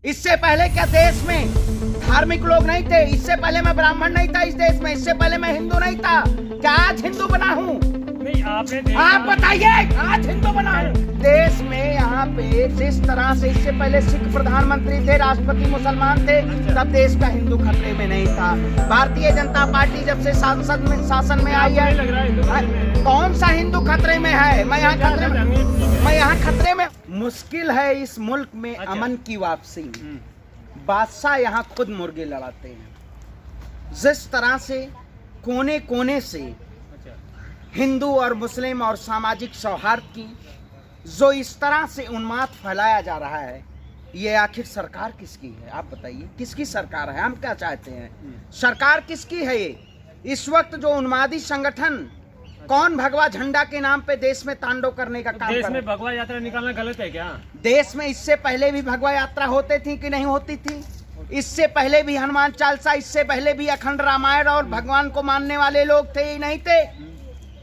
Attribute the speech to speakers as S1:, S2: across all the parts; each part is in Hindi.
S1: इससे पहले क्या देश में धार्मिक लोग नहीं थे? इससे पहले मैं ब्राह्मण नहीं था इस देश में? इससे पहले मैं हिंदू नहीं था? क्या आज हिंदू बना हूँ?
S2: नहीं, आपने
S1: आप बताइए, आज हिंदू बना हूँ? देश में यहाँ पे जिस तरह से इससे पहले सिख प्रधानमंत्री थे, राष्ट्रपति मुसलमान थे, तब देश का हिंदू खतरे में नहीं था। भारतीय जनता पार्टी जब से सांसद में शासन में आई है, कौन सा हिंदू खतरे में है? मैं यहाँ खतरे में। मुश्किल है इस मुल्क में अमन की वापसी। बादशाह यहाँ खुद मुर्गे लड़ाते हैं। जिस तरह से कोने कोने से हिंदू और मुस्लिम और सामाजिक सौहार्द की जो इस तरह से उन्माद फैलाया जा रहा है, ये आखिर सरकार किसकी है? आप बताइए, किसकी सरकार है? हम क्या चाहते हैं? सरकार किसकी है ये? इस वक्त जो उन्मादी संगठन कौन भगवा झंडा के नाम पे देश में तांडव करने का काम कर रहा है?
S2: देश में भगवा यात्रा निकालना गलत है क्या?
S1: देश में इससे पहले भी भगवा यात्रा होती थी कि नहीं होती थी? इससे पहले भी हनुमान चालीसा, इससे पहले भी अखंड रामायण और भगवान को मानने वाले लोग थे ही नहीं थे?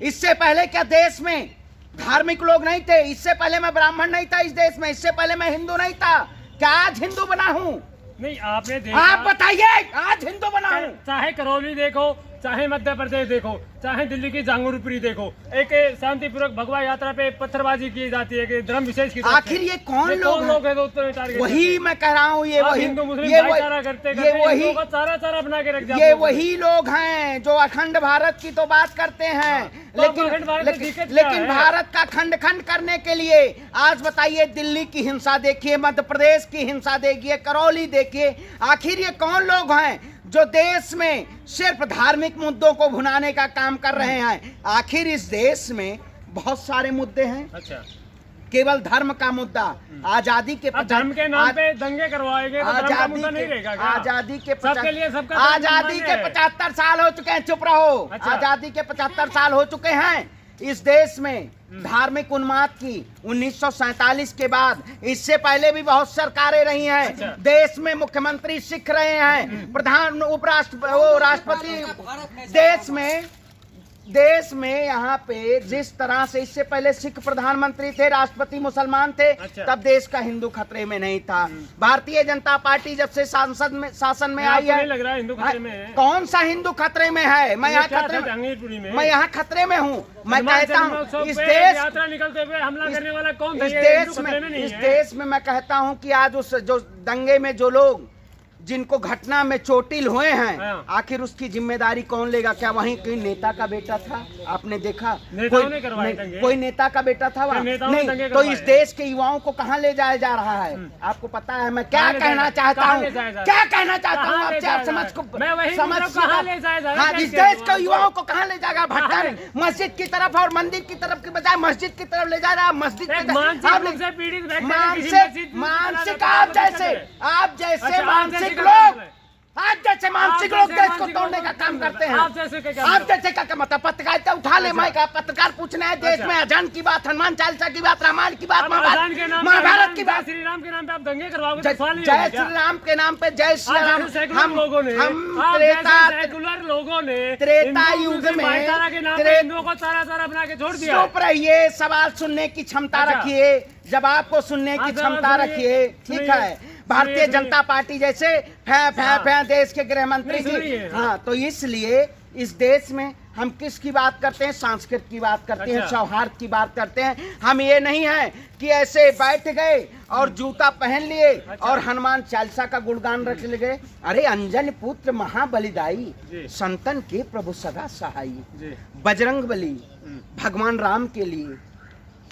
S1: इससे पहले क्या देश में धार्मिक लोग नहीं थे? इससे पहले मैं ब्राह्मण नहीं था इस देश में? इससे पहले मैं हिंदू नहीं था? क्या आज हिंदू बना हूँ?
S2: नहीं, आपने देखा,
S1: आप बताइए, आज हिंदू बना हूँ?
S2: चाहे करौली देखो, चाहे मध्य प्रदेश देखो, चाहे दिल्ली की जांगुरपुरी देखो, एक शांतिपूर्वक भगवा यात्रा पे पत्थरबाजी की जाती है कि धर्म विशेष की।
S1: आखिर ये कौन लोग हैं?
S2: तो
S1: वही मैं कह रहा हूँ, ये वही
S2: हिंदू मुस्लिम
S1: ये
S2: भाईचारा करते
S1: ये वही
S2: चारा बना के रख दिया।
S1: ये वही लोग हैं जो अखंड भारत की तो बात करते हैं, लेकिन भारत का खंड खंड करने के लिए आज बताइए, दिल्ली की हिंसा देखिए, मध्य प्रदेश की हिंसा देखिए, करौली देखिए। आखिर ये कौन लोग हैं जो देश में सिर्फ धार्मिक मुद्दों को भुनाने का काम कर रहे हैं? आखिर इस देश में बहुत सारे मुद्दे हैं।
S2: अच्छा,
S1: केवल धर्म का मुद्दा, आजादी के
S2: धर्म के नाम पे दंगे करवाएंगे तो धर्म का मुद्दा नहीं रहेगा क्या?
S1: आजादी के
S2: सबके लिए सबका
S1: आजादी के 75 साल हो चुके हैं। चुप रहो।
S2: अच्छा।
S1: आजादी के 75 साल हो चुके हैं। इस देश में धार्मिक उन्माद की 1947 के बाद, इससे पहले भी बहुत सरकारें रही हैं।
S2: अच्छा।
S1: देश में मुख्यमंत्री सिख रहे हैं, प्रधान राष्ट्रपति। देश में यहाँ पे जिस तरह से इससे पहले सिख प्रधानमंत्री थे, राष्ट्रपति मुसलमान थे,
S2: अच्छा।
S1: तब देश का हिंदू खतरे में नहीं था। भारतीय जनता पार्टी जब से सांसद में शासन में आई है,
S2: लग रहा है हिंदू खतरे में है।
S1: कौन सा हिंदू खतरे में है? मैं यहाँ खतरे में हूँ। मैं कहता हूँ इस देश
S2: यात्रा निकलते हुए हमला करने वाला कौन था?
S1: इस देश में मैं कहता हूँ कि आज उस जो दंगे में जो लोग जिनको घटना में चोटिल हुए हैं, आखिर उसकी जिम्मेदारी कौन लेगा? क्या वहीं कोई नेता का बेटा था? आपने देखा कोई नेता का बेटा था वहाँ? नहीं। तो इस देश के युवाओं को कहाँ ले जाया जा रहा है? आपको पता है मैं क्या कहना चाहता हूँ? क्या कहना चाहता हूँ आपसे? आप हाँ, इस देश के युवाओं को कहाँ ले जाएगा? भटका मस्जिद की तरफ और मंदिर की तरफ की बजाय मस्जिद की तरफ ले जा रहा है। मस्जिद मानसिक आप जैसे मानसिक लोग, आप जैसे मानसिक लोग देश को तोड़ने का काम करते हैं। आप जैसे क्या मतलब? पत्रकारिता उठा ले, मैं का पत्रकार पूछना है देश में अजान की बात, हनुमान चालीसा की बात, रामायण की बात, महाभारत की बात,
S2: श्री राम के नाम पे आप दंगे करवाओगे?
S1: जय श्री राम के नाम पे जय श्री राम। हम
S2: सेकुलर लोगों ने
S1: त्रेता युग में
S2: हिंदुओं को सारा बना के छोड़ दिया।
S1: चुप रहिए, सवाल सुनने की क्षमता रखिए, जवाब को सुनने की क्षमता रखिए, ठीक है? भारतीय जनता पार्टी जैसे देश के गृह मंत्री जी, हाँ, तो इसलिए इस देश में हम किसकी बात करते हैं? संस्कृत की बात करते हैं, सौहार्द की बात करते हैं। हम ये नहीं है कि ऐसे बैठ गए और जूता पहन लिए और हनुमान चालीसा का गुणगान रख गए। अरे अंजन पुत्र महाबलिदाई, संतन के प्रभु सदा सहाई। बजरंग बली भगवान राम के लिए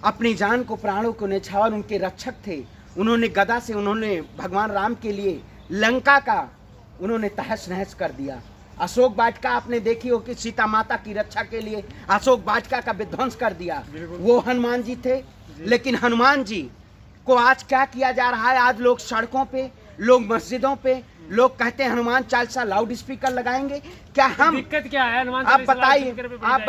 S1: अपनी जान को, प्राणों को न्यौछावर, उनके रक्षक थे। उन्होंने गदा से भगवान राम के लिए लंका का उन्होंने तहस नहस कर दिया। अशोक वाटिका आपने देखी हो कि सीता माता की रक्षा के लिए अशोक वाटिका का विध्वंस कर दिया। वो हनुमान जी थे। लेकिन हनुमान जी को आज क्या किया जा रहा है? आज लोग सड़कों पे, लोग मस्जिदों पे, लोग कहते हैं हनुमान चालीसा लाउड स्पीकर लगाएंगे। क्या हम
S2: दिक्कत क्या है?
S1: आप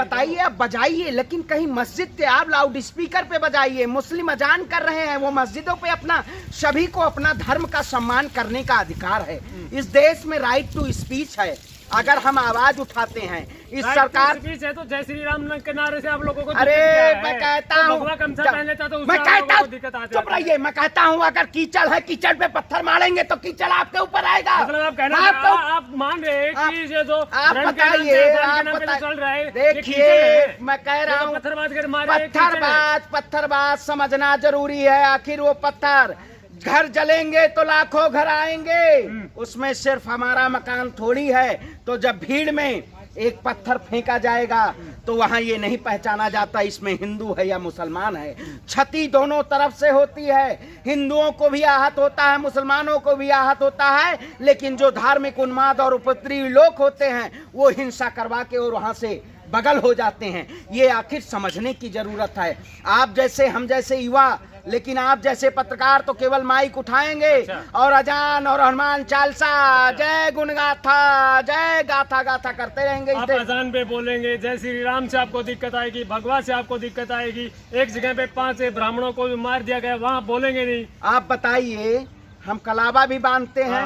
S1: बताइए, आप बजाइए, लेकिन कहीं मस्जिद पे आप लाउड स्पीकर पे बजाइए। मुस्लिम अजान कर रहे हैं, वो मस्जिदों पे अपना, सभी को अपना धर्म का सम्मान करने का अधिकार है। इस देश में राइट टू स्पीच है। अगर हम आवाज उठाते हैं इस
S2: भाई,
S1: सरकार
S2: स्पीच है तो जय श्री राम के नारे से आप लोगों को
S1: अरे
S2: दिक्कत क्या है?
S1: मैं कहता
S2: तो
S1: हूँ
S2: भगवा गमछा पहन लेता तो उससे
S1: मैं
S2: आप
S1: कहता
S2: लोगों को
S1: हूँ
S2: दिक्कत आती
S1: चुप रहिए, मैं कहता हूँ अगर कीचड़ है कीचड़ पे पत्थर मारेंगे तो कीचड़ आपके ऊपर आएगा।
S2: मतलब आप कहना
S1: आपको
S2: आप मान रहे हैं कि ये जो
S1: आप
S2: धर्म के नाम पे,
S1: बताइए,
S2: आजादी के
S1: आप
S2: नाम पे जो
S1: बताइए।
S2: चल रहा है, ये
S1: देखिए
S2: कीचड़ है।
S1: मैं कह रहा
S2: ये तो
S1: हूँ
S2: पत्थरबाज कर मारे हैं, कीचड़ है।
S1: पत्थरबाज समझना जरूरी है। आखिर वो पत्थर घर जलेंगे तो लाखों घर आएंगे, उसमें सिर्फ हमारा मकान थोड़ी है। तो जब भीड़ में एक पत्थर फेंका जाएगा तो वहां ये नहीं पहचाना जाता इसमें हिंदू है या मुसलमान है। क्षति दोनों तरफ से होती है, हिंदुओं को भी आहत होता है, मुसलमानों को भी आहत होता है। लेकिन जो धार्मिक उन्माद और उपद्रवी लोग होते हैं वो हिंसा करवा के और वहां से बगल हो जाते हैं। ये आखिर समझने की जरूरत है। आप जैसे हम जैसे युवा, लेकिन आप जैसे पत्रकार तो केवल माइक उठाएंगे और अजान और हनुमान चालीसा जय गुणगाथा जय गाथा गाथा करते रहेंगे।
S2: आप अजान पे बोलेंगे, जय श्री राम से आपको दिक्कत आएगी, भगवा से आपको दिक्कत आएगी। एक जगह पे 5 ब्राह्मणों को भी मार दिया गया, वहाँ बोलेंगे नहीं।
S1: आप बताइए, हम कलावा भी बांधते हैं,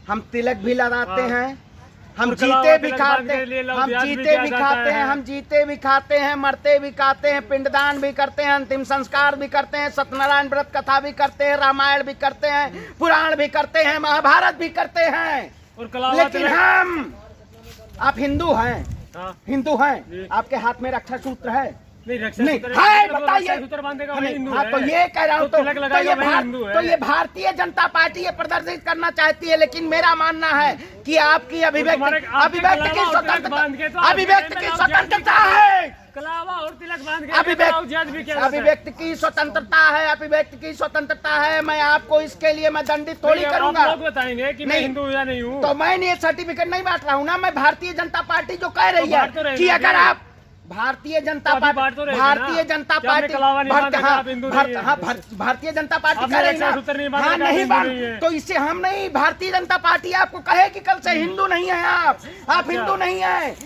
S1: हम तिलक भी लगाते हैं, हम जीते भी खाते हैं, हम जीते भी खाते हैं, हम जीते भी खाते हैं, मरते भी खाते हैं, पिंडदान भी करते हैं, अंतिम संस्कार भी करते हैं, सत्यनारायण व्रत कथा भी करते हैं, रामायण भी करते हैं, पुराण भी करते हैं, महाभारत भी करते हैं।
S2: और
S1: लेकिन हम, आप हिंदू हैं, हिंदू हैं,
S2: जी।
S1: आपके हाथ में रक्षा सूत्र है
S2: नहीं,
S1: नहीं है, बताइए। हाँ, तो ये कह रहा हूँ, तो ये भारतीय जनता पार्टी ये प्रदर्शित करना चाहती है। लेकिन मेरा मानना है कि आपकी अभिव्यक्ति की स्वतंत्रता, अभिव्यक्ति की स्वतंत्रता है, अभिव्यक्ति की स्वतंत्रता है, अभिव्यक्ति की स्वतंत्रता है। मैं आपको इसके लिए मैं दंडित थोड़ी करूंगा।
S2: लोग बताएंगे कि मैं हिंदू या नहीं हूँ,
S1: तो मैं ये सर्टिफिकेट नहीं बांट रहा हूँ ना। मैं भारतीय जनता पार्टी जो कह रही है कि अगर आप Bharatiya Janata party, Bharatiya Janata party, Bharatiya Janata party कह रही है हाँ नहीं बांध, तो इससे हम नहीं, भारतीय जनता पार्टी आपको कहे कि कल से हिंदू नहीं है आप हिंदू नहीं है।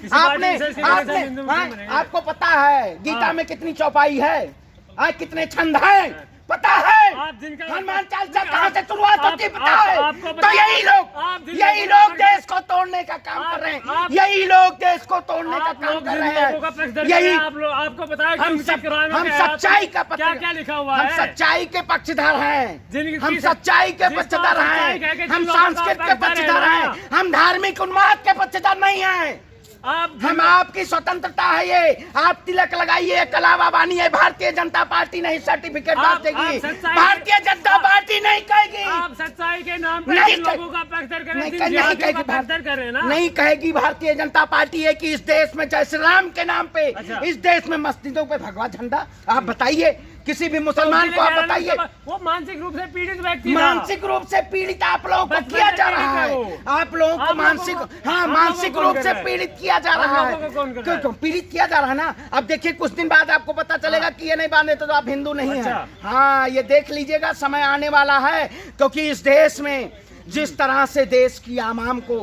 S1: आपको पता है गीता में कितनी चौपाई है, कितने छंद हैं, पता है? हनुमान चालीसा कहाँ से शुरुआत होती पता है? तो यही लोग देश को तोड़ने का काम कर रहे हैं, यही लोग देश को तोड़ने का काम कर रहे हैं। यही
S2: आपको बताया
S1: हम सच्चाई का
S2: क्या लिखा हुआ है,
S1: हम सच्चाई के पक्षधर हैं, हम सच्चाई के पक्षधर हैं, हम सांस्कृतिक के पक्षधर हैं, हम धार्मिक उन्माद के पक्षधर नहीं हैं। हम आपकी स्वतंत्रता है ये, आप तिलक लगाइए, कलावा बानिए, भारतीय जनता पार्टी नहीं सर्टिफिकेट बांटेगी, भारतीय जनता पार्टी नहीं कहेगी।
S2: आप सच्चाई के नाम पे लोगों का पक्षधर करें,
S1: नहीं कहेगी भारतीय जनता पार्टी है कि इस देश में जय श्री राम के नाम पे, इस देश में मस्जिदों पे भगवा झंडा। आप बताइए किसी भी मुसलमान को, आप बताइए,
S2: वो मानसिक रूप से पीड़ित व्यक्ति,
S1: मानसिक रूप से पीड़ित आप लोगों को किया जा रहा है, आप लोगों को मानसिक रूप से पीड़ित किया जा रहा है। क्यों पीड़ित किया जा रहा है ना? अब देखिए कुछ दिन बाद आपको पता चलेगा कि ये नहीं बांधे तो आप हिंदू नहीं है। हाँ, ये देख लीजिएगा, समय आने वाला है। क्योंकि इस देश में जिस तरह से देश की आवाम को,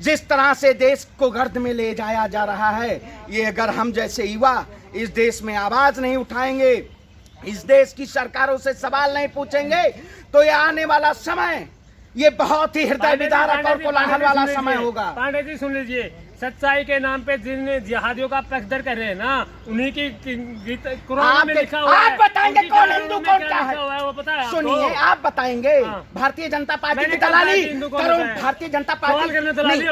S1: जिस तरह से देश को गर्द में ले जाया जा रहा है, ये अगर हम जैसे युवा इस देश में आवाज नहीं उठाएंगे, इस देश की सरकारों से सवाल नहीं पूछेंगे, तो ये आने वाला समय ये बहुत ही हृदय विदारक और कोलाहल वाला समय होगा।
S2: पांडे जी सुन लीजिए, सच्चाई के नाम पे जिन जिहादियों का पक्षधर कर रहे हैं ना, उन्हीं की कुरान में लिखा हुआ है।
S1: आप बताएंगे कौन हिंदू कौन क्या है,
S2: वो पता है?
S1: सुनिए, आप बताएंगे। भारतीय जनता पार्टी की दलाली करो, भारतीय जनता पार्टी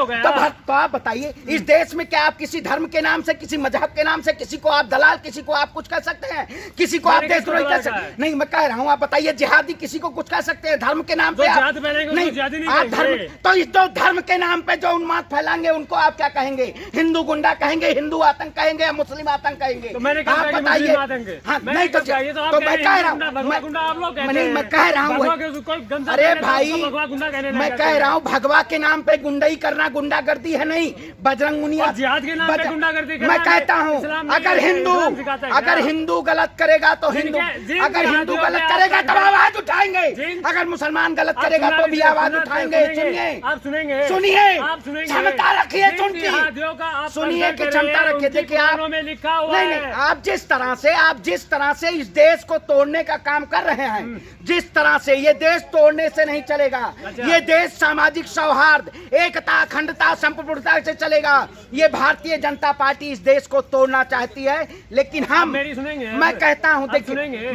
S1: तो आप बताइए, इस देश में क्या आप किसी धर्म के नाम से, किसी मजहब के नाम से किसी को आप दलाल, किसी को आप कुछ कह सकते हैं? किसी को आप देशद्रोही कह सकते हैं? नहीं, मैं कह रहा हूँ, आप बताइए, जिहादी किसी को कुछ कह सकते हैं धर्म के नाम पे? तो इस धर्म के नाम पे जो उन्माद फैलाएंगे उनको आप क्या कहेंगे? हिंदू गुंडा कहेंगे, हिंदू आतंक कहेंगे या मुस्लिम आतंक कहेंगे?
S2: तो मैंने कहा
S1: आप बताइए। हाँ, नहीं तो मैं कह रहा हूँ, मैं कह रहा हूँ, अरे भाई मैं कह रहा हूँ, भगवा के नाम पे गुंडाई करना गुंडागर्दी है नहीं, बजरंग मुनिया
S2: जिहाद के नाम पे गुंडागर्दी करना।
S1: मैं कहता हूँ अगर हिंदू गलत करेगा तो हिंदू, अगर हिंदू गलत करेगा तो आवाज उठाएंगे, अगर मुसलमान गलत करेगा तो भी आवाज उठाएंगे। सुनिए,
S2: आप सुनेंगे,
S1: सुनिए, क्षमता रखिए, सुनते
S2: जिहादियों का आप
S1: सुनिए कि
S2: कंसर्न
S1: क्षमता
S2: करें,
S1: रखिए।
S2: उनकी
S1: देखिए आप
S2: कुरानों में लिखा हुआ
S1: नहीं
S2: है।
S1: नहीं, आप जिस तरह से इस देश को तोड़ने का काम कर रहे हैं, जिस तरह से ये देश तोड़ने से नहीं चलेगा।
S2: अच्छा।
S1: ये देश सामाजिक सौहार्द, एकता, अखंडता, संप्रभुता से चलेगा। ये भारतीय जनता पार्टी इस देश को तोड़ना चाहती है, लेकिन
S2: आप
S1: हम
S2: मेरी सुनेंगे?
S1: मैं कहता हूं,
S2: आप
S1: देखिए
S2: सुनेंगे?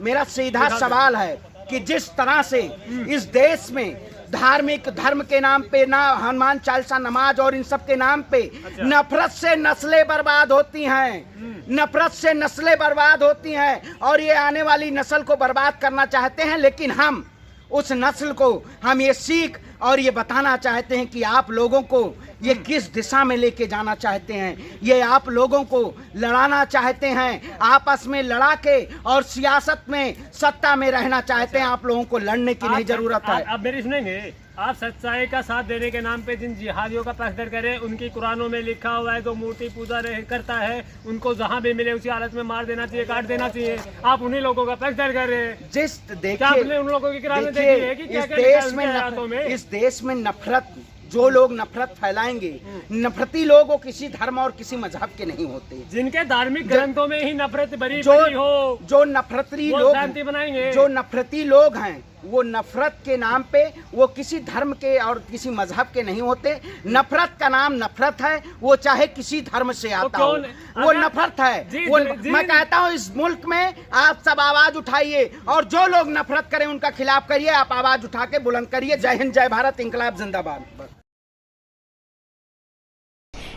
S1: मेरा सीधा सवाल है कि जिस तरह से इस देश में धार्मिक धर्म के नाम पे ना हनुमान चालीसा, नमाज और इन सब के नाम पे नफरत से नस्लें बर्बाद होती हैं, नफरत से नस्लें बर्बाद होती हैं, और ये आने वाली नस्ल को बर्बाद करना चाहते हैं। लेकिन हम उस नस्ल को हम ये सीख और ये बताना चाहते हैं कि आप लोगों को ये किस दिशा में लेके जाना चाहते हैं। ये आप लोगों को लड़ाना चाहते हैं, आपस में लड़ा के और सियासत में सत्ता में रहना चाहते हैं। आप लोगों को लड़ने की नहीं जरूरत है।
S2: आप मेरी सुनेंगे? आप सच्चाई का साथ देने के नाम पे जिन जिहादियों का पक्षधर करें, उनकी कुरानों में लिखा हुआ है जो मूर्ति पूजा करता है उनको जहां भी मिले उसी हालत में मार देना चाहिए, काट देना चाहिए। आप उन्हीं लोगों का पक्षधर कर रहे हैं। क्या आपने उन लोगों की किताबें देखी है कि क्या क्या लिखा है उनके हाथों में?
S1: इस देश में नफरत, जो लोग नफरत फैलाएंगे, नफरती लोग वो किसी धर्म और किसी मजहब के नहीं होते।
S2: जिनके धार्मिक ग्रंथों में ही नफरत भरी
S1: जो
S2: हो,
S1: जो नफरती
S2: वो
S1: लोग
S2: शांति बनाएंगे।
S1: जो नफरती लोग हैं वो नफरत के नाम पे वो किसी धर्म के और किसी मजहब के नहीं होते। नफरत का नाम नफरत है, वो चाहे किसी धर्म से आता हो, वो नफरत है। वो मैं कहता हूँ इस मुल्क में आप सब आवाज उठाइए और जो लोग नफरत करें उनका खिलाफ करिए। आप आवाज उठा के बुलंद करिए। जय हिंद, जय भारत, इंकलाब जिंदाबाद।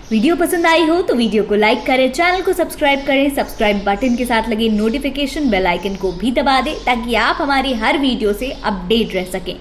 S3: वीडियो पसंद आई हो तो वीडियो को लाइक करें, चैनल को सब्सक्राइब करें, सब्सक्राइब बटन के साथ लगे नोटिफिकेशन बेल आइकन को भी दबा दें ताकि आप हमारी हर वीडियो से अपडेट रह सकें।